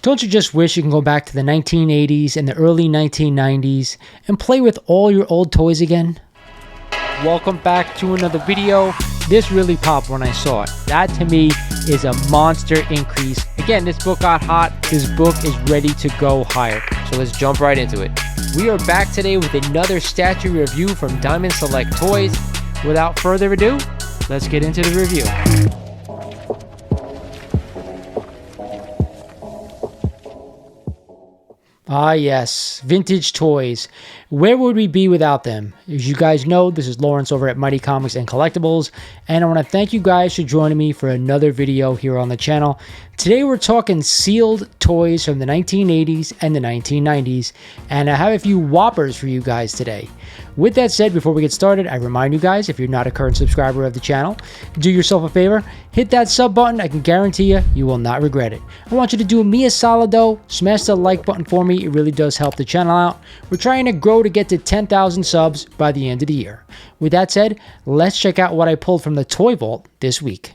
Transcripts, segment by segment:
Don't you just wish you can go back to the 1980s and the early 1990s and play with all your old toys again? Welcome back to another video. This really popped when I saw it. That to me is a monster increase. Again, this book got hot. This book is ready to go higher. So let's jump right into it. We are back today with another statue review from Diamond Select Toys. Without further ado, let's get into the review. Ah yes, vintage toys. Where would we be without them? As you guys know, this is Lawrence over at Mighty Comics and Collectibles, and I want to thank you guys for joining me for another video here on the channel. Today we're talking sealed toys from the 1980s and the 1990s, and I have a few whoppers for you guys today. With that said, before we get started, I remind you guys, if you're not a current subscriber of the channel, do yourself a favor, hit that sub button. I can guarantee you, you will not regret it. I want you to do me a solid though, smash the like button for me. It really does help the channel out. We're trying to grow to get to 10,000 subs by the end of the year. With that said, let's check out what I pulled from the Toy Vault this week.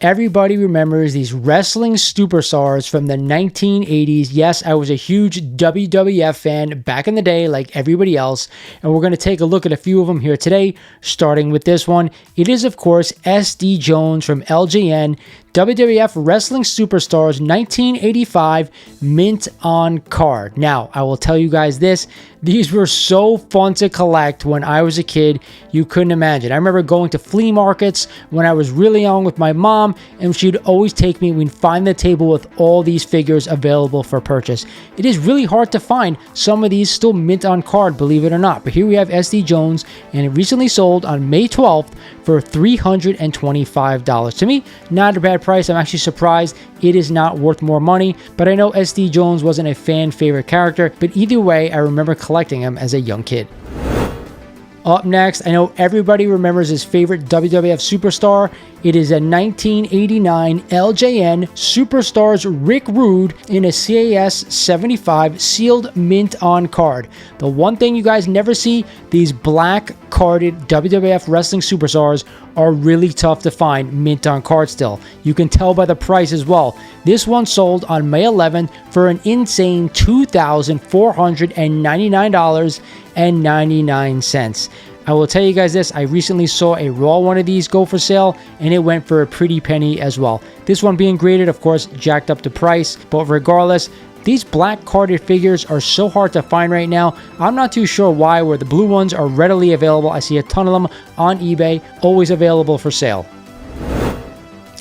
Everybody remembers these wrestling superstars from the 1980s. Yes, I was a huge WWF fan back in the day, like everybody else, and we're going to take a look at a few of them here today, starting with this one. It is, of course, SD Jones from LJN, WWF Wrestling Superstars 1985 mint on card. Now, I will tell you guys this, these were so fun to collect when I was a kid, you couldn't imagine. I remember going to flea markets when I was really young with my mom, and she'd always take me. We'd find the table with all these figures available for purchase. It is really hard to find some of these still mint on card, believe it or not. But here we have SD Jones, and it recently sold on May 12th for $325. To me, not a bad price. I'm actually surprised it is not worth more money, but I know SD Jones wasn't a fan favorite character, but either way, I remember collecting him as a young kid. Up next, I know everybody remembers his favorite WWF superstar. It is a 1989 LJN Superstars Rick Rude in a CAS 75 sealed mint on card. The one thing you guys never see, these black carded WWF wrestling superstars are really tough to find mint on card still. You can tell by the price as well. This one sold on May 11th for an insane $2,499.99. I will tell you guys this, I recently saw a raw one of these go for sale, and it went for a pretty penny as well. This one being graded, of course, jacked up the price, but regardless, these black carded figures are so hard to find right now. I'm not too sure why, where the blue ones are readily available. I see a ton of them on eBay, always available for sale.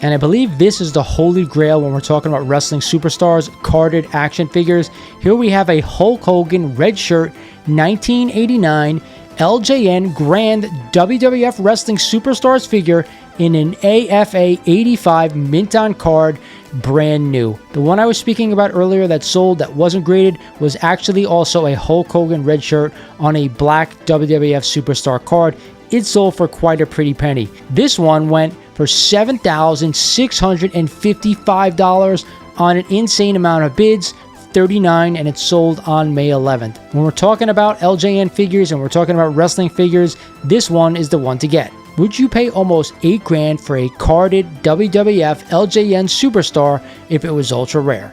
And I believe this is the holy grail when we're talking about wrestling superstars, carded action figures. Here we have a Hulk Hogan red shirt, 1989 LJN Grand WWF Wrestling Superstars figure in an AFA 85 mint on card, brand new. The one I was speaking about earlier that sold that wasn't graded was actually also a Hulk Hogan red shirt on a black WWF Superstar card. It sold for quite a pretty penny. This one went for $7,655 on an insane amount of bids, 39, and it sold on May 11th. When we're talking about LJN figures and we're talking about wrestling figures, this one is the one to get. Would you pay almost $8 grand for a carded WWF LJN Superstar if it was ultra rare?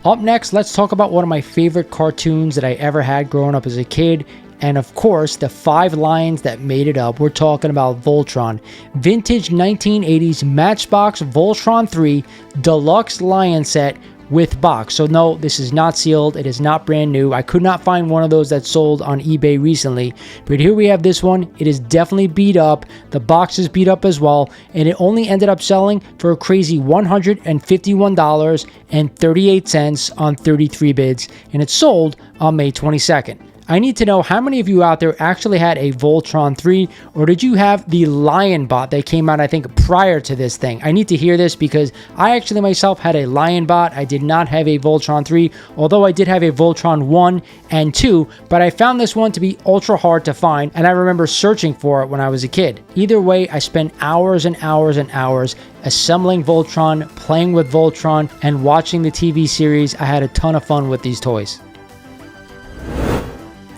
Up next, let's talk about one of my favorite cartoons that I ever had growing up as a kid, and of course, the 5 lions that made it up. We're talking about Voltron. Vintage 1980s Matchbox Voltron 3 Deluxe Lion Set with box. So no, this is not sealed. It is not brand new. I could not find one of those that sold on eBay recently, but here we have this one. It is definitely beat up. The box is beat up as well, and it only ended up selling for a crazy $151.38 on 33 bids, and it sold on May 22nd. I need to know how many of you out there actually had a Voltron 3, or did you have the Lion Bot that came out, I think, prior to this thing? I need to hear this because I actually myself had a Lion Bot. I did not have a Voltron 3, although I did have a Voltron 1 and 2, but I found this one to be ultra hard to find, and I remember searching for it when I was a kid. Either way, I spent hours and hours and hours assembling Voltron, playing with Voltron, and watching the TV series. I had a ton of fun with these toys.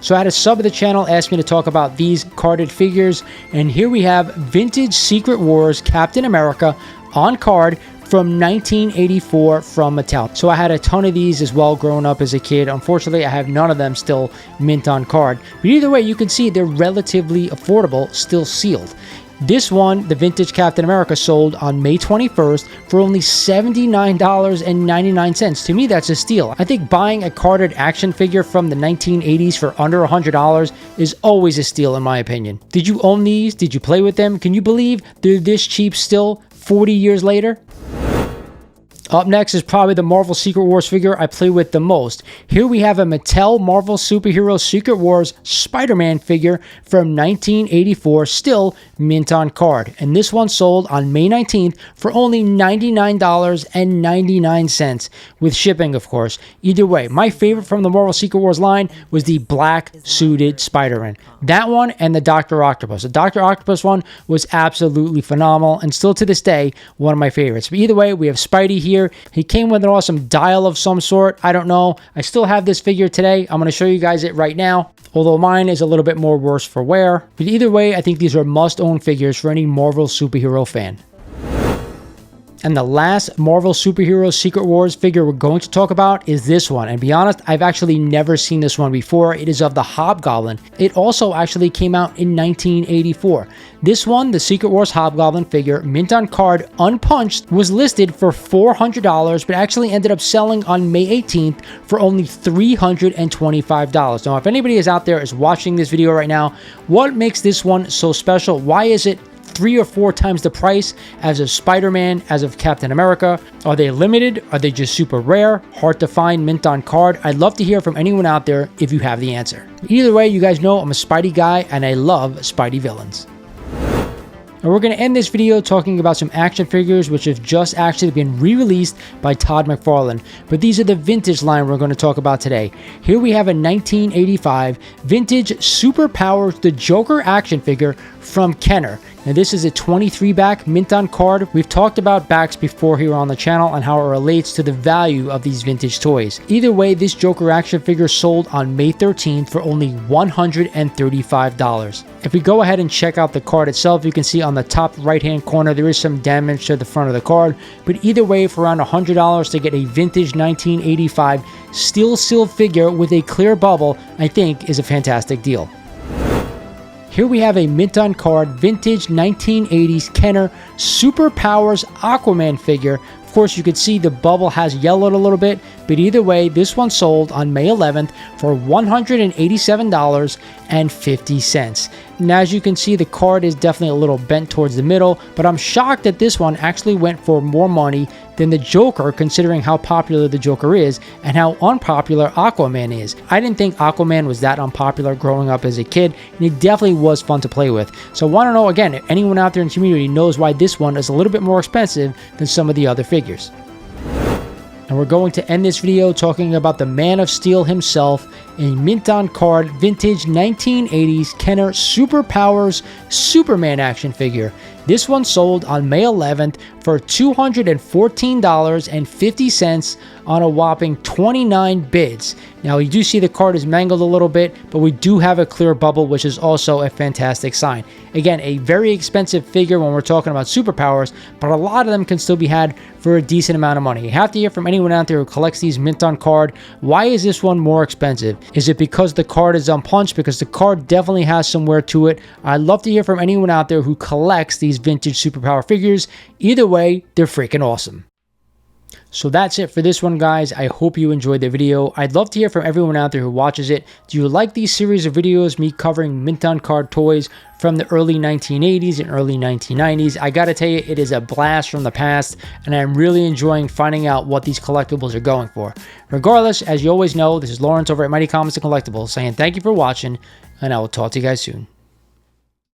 So I had a sub of the channel ask me to talk about these carded figures, and here we have Vintage Secret Wars Captain America on card from 1984 from Mattel. So I had a ton of these as well growing up as a kid. Unfortunately, I have none of them still mint on card. But either way, you can see they're relatively affordable, still sealed. This one, the vintage Captain America, sold on May 21st for only $79.99. To me, that's a steal. I think buying a carded action figure from the 1980s for under $100 is always a steal in my opinion. Did you own these? Did you play with them? Can you believe they're this cheap still 40 years later? Up next is probably the Marvel Secret Wars figure I play with the most. Here we have a Mattel Marvel Superhero Secret Wars Spider-Man figure from 1984, still mint on card. And this one sold on May 19th for only $99.99, with shipping of course. Either way, my favorite from the Marvel Secret Wars line was the black suited Spider-Man. That one and the Dr. Octopus. The Dr. Octopus one was absolutely phenomenal and still to this day one of my favorites. But either way, we have Spidey here. He came with an awesome dial of some sort. I don't know. I still have this figure today. I'm going to show you guys it right now, although mine is a little bit more worse for wear. But either way, I think these are must-own figures for any Marvel superhero fan. And the last Marvel Superhero Secret Wars figure we're going to talk about is this one. And to be honest, I've actually never seen this one before. It is of the Hobgoblin. It also actually came out in 1984. This one, the Secret Wars Hobgoblin figure, mint on card, unpunched, was listed for $400, but actually ended up selling on May 18th for only $325. Now, if anybody is out there is watching this video right now, what makes this one so special? Why is it 3 or 4 times the price as of Spider-Man, as of Captain America? Are they limited? Are they just super rare? Hard to find, mint on card? I'd love to hear from anyone out there if you have the answer. Either way, you guys know I'm a Spidey guy and I love Spidey villains. And we're going to end this video talking about some action figures which have just actually been re-released by Todd McFarlane. But these are the vintage line we're going to talk about today. Here we have a 1985 vintage Superpowers the Joker action figure from Kenner. Now this is a 23 back mint on card. We've talked about backs before here on the channel and how it relates to the value of these vintage toys. Either way, this Joker action figure sold on May 13th for only $135. If we go ahead and check out the card itself, you can see on the top right hand corner there is some damage to the front of the card, but either way, for around $100 to get a vintage 1985 steel seal figure with a clear bubble, I think is a fantastic deal. Here we have a mint on card vintage 1980s Kenner Superpowers Aquaman figure. Of course, you can see the bubble has yellowed a little bit, but either way, this one sold on May 11th for $187.50. And as you can see, the card is definitely a little bent towards the middle, but I'm shocked that this one actually went for more money than the Joker, considering how popular the Joker is and how unpopular Aquaman is. I didn't think Aquaman was that unpopular growing up as a kid, and it definitely was fun to play with. So I want to know, again, if anyone out there in the community knows why this one is a little bit more expensive than some of the other figures. And we're going to end this video talking about the Man of Steel himself, a mint on card vintage 1980s Kenner Superpowers Superman action figure. This one sold on May 11th for $214.50 on a whopping 29 bids. Now, you do see the card is mangled a little bit, but we do have a clear bubble, which is also a fantastic sign. Again, a very expensive figure when we're talking about superpowers, but a lot of them can still be had for a decent amount of money. You have to hear from anyone out there who collects these mint on card. Why is this one more expensive? Is it because the card is unpunched? Because the card definitely has some wear to it. I'd love to hear from anyone out there who collects these vintage superpower figures. Either way, they're freaking awesome. So that's it for this one, guys. I hope you enjoyed the video. I'd love to hear from everyone out there who watches it. Do you like these series of videos, me covering mint on card toys from the early 1980s and early 1990s? I gotta tell you, it is a blast from the past, and I'm really enjoying finding out what these collectibles are going for. Regardless, as you always know, this is Lawrence over at Mighty Comics and Collectibles saying thank you for watching, and I will talk to you guys soon.